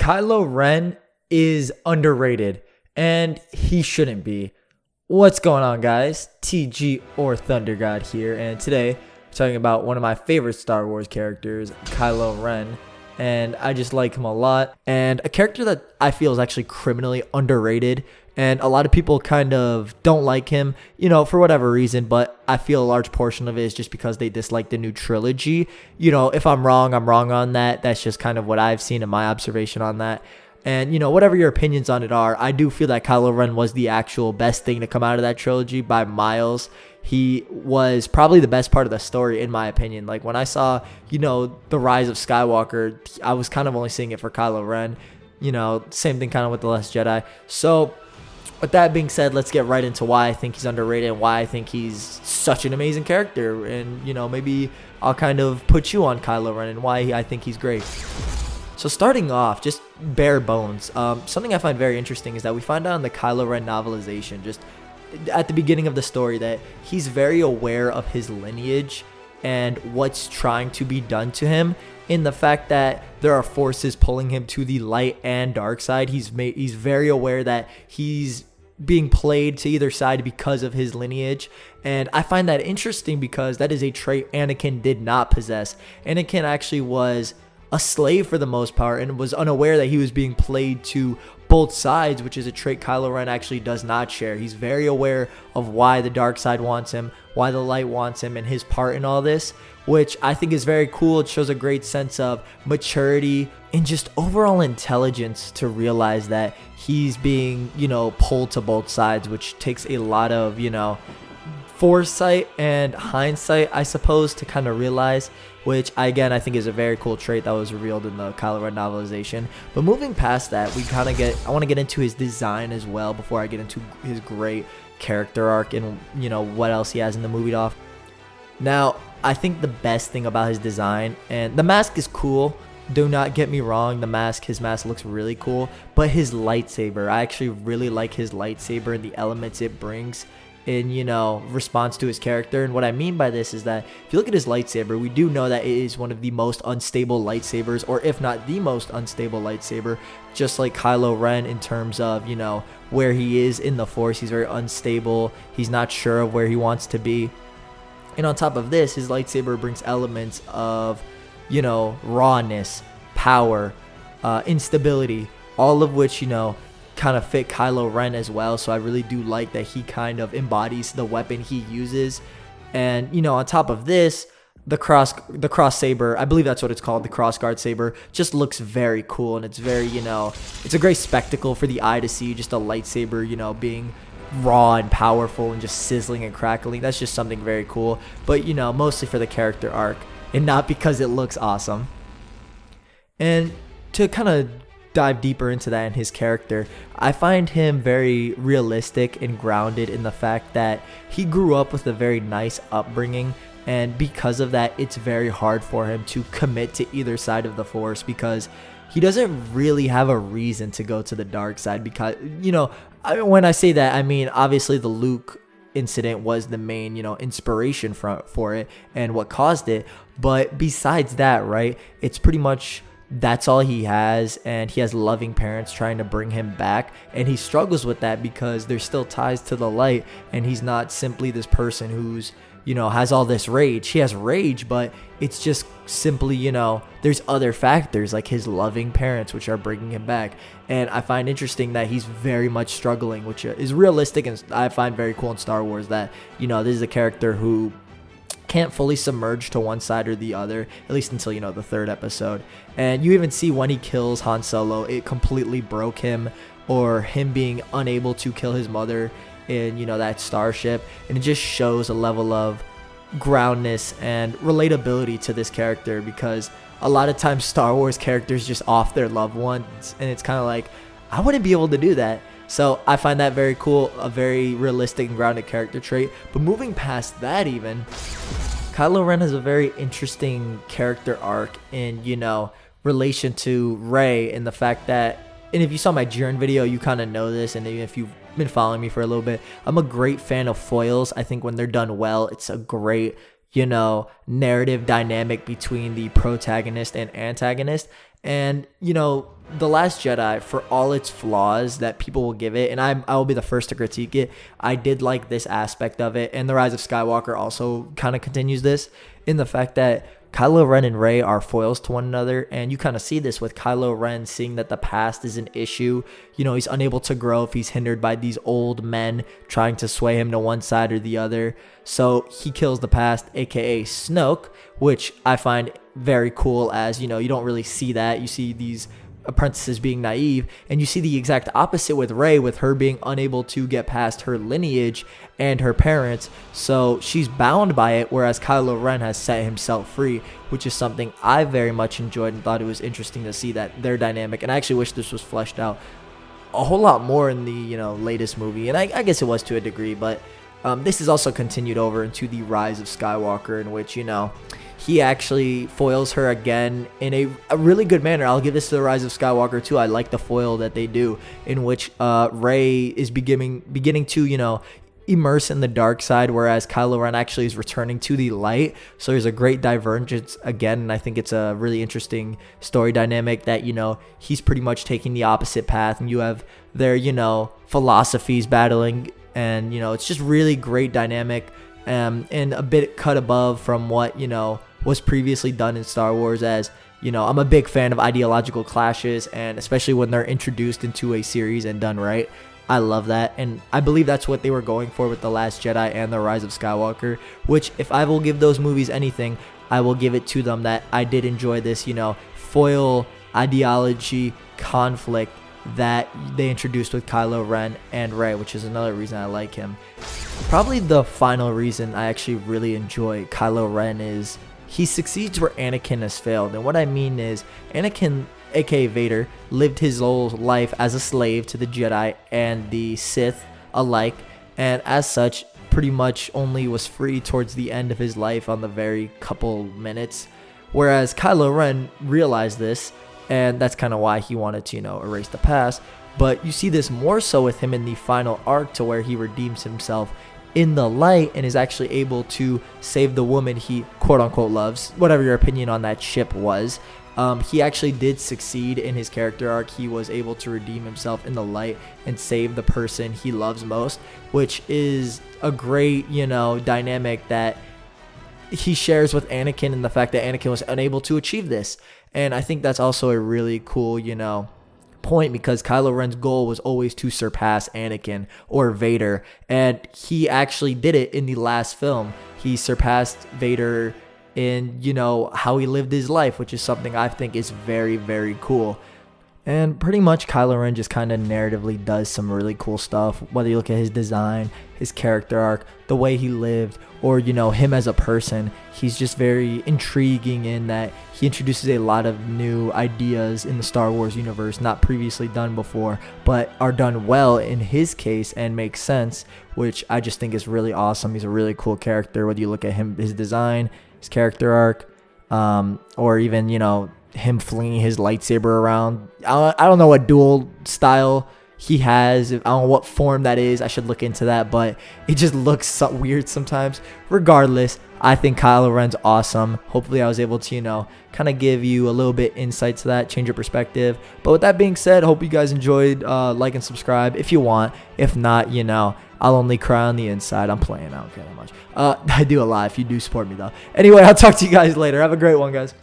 Kylo Ren is underrated, and he shouldn't be. What's going on, guys? TG or Thunder God here, and today we're talking about one of my favorite Star Wars characters, Kylo Ren. And I just like him a lot, and a character that I feel is actually criminally underrated, and a lot of people kind of don't like him, for whatever reason, but I feel a large portion of it is just because they dislike the new trilogy. If I'm wrong on that. That's just kind of what I've seen in my observation on that. And, whatever your opinions on it are, I do feel that Kylo Ren was the actual best thing to come out of that trilogy by miles. He was probably the best part of the story, in my opinion. Like, when I saw, the Rise of Skywalker, I was kind of only seeing it for Kylo Ren. Same thing kind of with The Last Jedi. So, with that being said, let's get right into why I think he's underrated and why I think he's such an amazing character. And, maybe I'll kind of put you on Kylo Ren and why I think he's great. So starting off, just bare bones, something I find very interesting is that we find out in the Kylo Ren novelization, just at the beginning of the story, that he's very aware of his lineage and what's trying to be done to him, in the fact that there are forces pulling him to the light and dark side. He's very aware that he's being played to either side because of his lineage. And I find that interesting because that is a trait Anakin did not possess. Anakin actually was a slave for the most part and was unaware that he was being played to both sides, which is a trait Kylo Ren actually does not share. He's very aware of why the dark side wants him, why the light wants him, and his part in all this, which I think is very cool. It shows a great sense of maturity and just overall intelligence to realize that he's being, pulled to both sides, which takes a lot of, foresight and hindsight, I suppose, to kind of realize, which I think is a very cool trait that was revealed in the Kylo Ren novelization. But moving past that, I want to get into his design as well before I get into his great character arc and, what else he has in the movie to offer. Now, I think the best thing about his design, and the mask is cool, do not get me wrong, his mask looks really cool, but his lightsaber, I actually really like his lightsaber and the elements it brings in, response to his character. And what I mean by this is that if you look at his lightsaber, we do know that it is one of the most unstable lightsabers, or if not the most unstable lightsaber, just like Kylo Ren in terms of, where he is in the Force. He's very unstable. He's not sure of where he wants to be. And on top of this, his lightsaber brings elements of, rawness, power, instability, all of which, kind of fit Kylo Ren as well. So I really do like that he kind of embodies the weapon he uses. And, on top of this, the cross saber, I believe that's what it's called, the cross guard saber, just looks very cool. And it's very, it's a great spectacle for the eye to see, just a lightsaber, being raw and powerful and just sizzling and crackling. That's just something very cool. But, mostly for the character arc and not because it looks awesome. And to kind of dive deeper into that in his character, I find him very realistic and grounded in the fact that he grew up with a very nice upbringing, and because of that, it's very hard for him to commit to either side of the Force, because he doesn't really have a reason to go to the dark side. Because, when I say that, I mean, obviously the Luke incident was the main, inspiration for it and what caused it. But besides that, right, it's pretty much that's all he has, and he has loving parents trying to bring him back, and he struggles with that because there's still ties to the light, and he's not simply this person who's, has all this rage. He has rage, but it's just simply, there's other factors like his loving parents which are bringing him back. And I find interesting that he's very much struggling, which is realistic, and I find very cool in Star Wars that, this is a character who can't fully submerge to one side or the other, at least until, the third episode. And you even see when he kills Han Solo, it completely broke him, or him being unable to kill his mother in, that starship. And it just shows a level of groundness and relatability to this character, because a lot of times Star Wars characters just off their loved ones, and it's kind of like, I wouldn't be able to do that. So I find that very cool, a very realistic and grounded character trait. But moving past that, even Kylo Ren has a very interesting character arc in, relation to Rey, in the fact that, and if you saw my Jiren video, you kind of know this, and even if you've been following me for a little bit, I'm a great fan of foils. I think when they're done well, it's a great, narrative dynamic between the protagonist and antagonist. And, you know, The Last Jedi, for all its flaws that people will give it, and I will be the first to critique it, I did like this aspect of it. And The Rise of Skywalker also kind of continues this in the fact that Kylo Ren and Rey are foils to one another, and you kind of see this with Kylo Ren seeing that the past is an issue. You know, he's unable to grow if he's hindered by these old men trying to sway him to one side or the other. So he kills the past, aka Snoke, which I find very cool, as, you know, you don't really see that. You see these apprentices being naive, and you see the exact opposite with Rey, with her being unable to get past her lineage and her parents, so she's bound by it, whereas Kylo Ren has set himself free, which is something I very much enjoyed and thought it was interesting to see that their dynamic. And I actually wish this was fleshed out a whole lot more in the, you know, latest movie, and I guess it was to a degree, but this is also continued over into The Rise of Skywalker, in which, you know, he actually foils her again in a really good manner. I'll give this to The Rise of Skywalker too. I like the foil that they do, in which Rey is beginning to, you know, immerse in the dark side, whereas Kylo Ren actually is returning to the light. So there's a great divergence again, and I think it's a really interesting story dynamic that, you know, he's pretty much taking the opposite path, and you have their, you know, philosophies battling, and, you know, it's just really great dynamic, and a bit cut above from what, you know, was previously done in Star Wars. As, you know, I'm a big fan of ideological clashes, and especially when they're introduced into a series and done right. I love that, and I believe that's what they were going for with The Last Jedi and The Rise of Skywalker, which, if I will give those movies anything, I will give it to them, that I did enjoy this, you know, foil ideology conflict that they introduced with Kylo Ren and Rey, which is another reason I like him. Probably the final reason I actually really enjoy Kylo Ren is he succeeds where Anakin has failed. And what I mean is, Anakin, aka Vader, lived his whole life as a slave to the Jedi and the Sith alike, and as such pretty much only was free towards the end of his life on the very couple minutes, whereas Kylo Ren realized this, and that's kind of why he wanted to, you know, erase the past. But you see this more so with him in the final arc, to where he redeems himself in the light and is actually able to save the woman he quote-unquote loves, whatever your opinion on that ship was. He actually did succeed in his character arc. He was able to redeem himself in the light and save the person he loves most, which is a great, you know, dynamic that he shares with Anakin, and the fact that Anakin was unable to achieve this. And I think that's also a really cool, you know, point, because Kylo Ren's goal was always to surpass Anakin or Vader, and he actually did it in the last film. He surpassed Vader in, you know, how he lived his life, which is something I think is very, very cool. And pretty much Kylo Ren just kind of narratively does some really cool stuff, whether you look at his design, his character arc, the way he lived, or, you know, him as a person. He's just very intriguing in that he introduces a lot of new ideas in the Star Wars universe, not previously done before, but are done well in his case and make sense, which I just think is really awesome. He's a really cool character, whether you look at him, his design, his character arc, or even, you know, him flinging his lightsaber around. I don't know what dual style he has. I don't know what form that is. I should look into that, but it just looks so weird sometimes. Regardless, I think Kylo Ren's awesome. Hopefully I was able to, you know, kind of give you a little bit insight to that, change your perspective. But with that being said, hope you guys enjoyed. Like and subscribe if you want. If not, you know, I'll only cry on the inside. I'm playing. I don't care that much. I do a lot if you do support me, though. Anyway, I'll talk to you guys later. Have a great one, guys.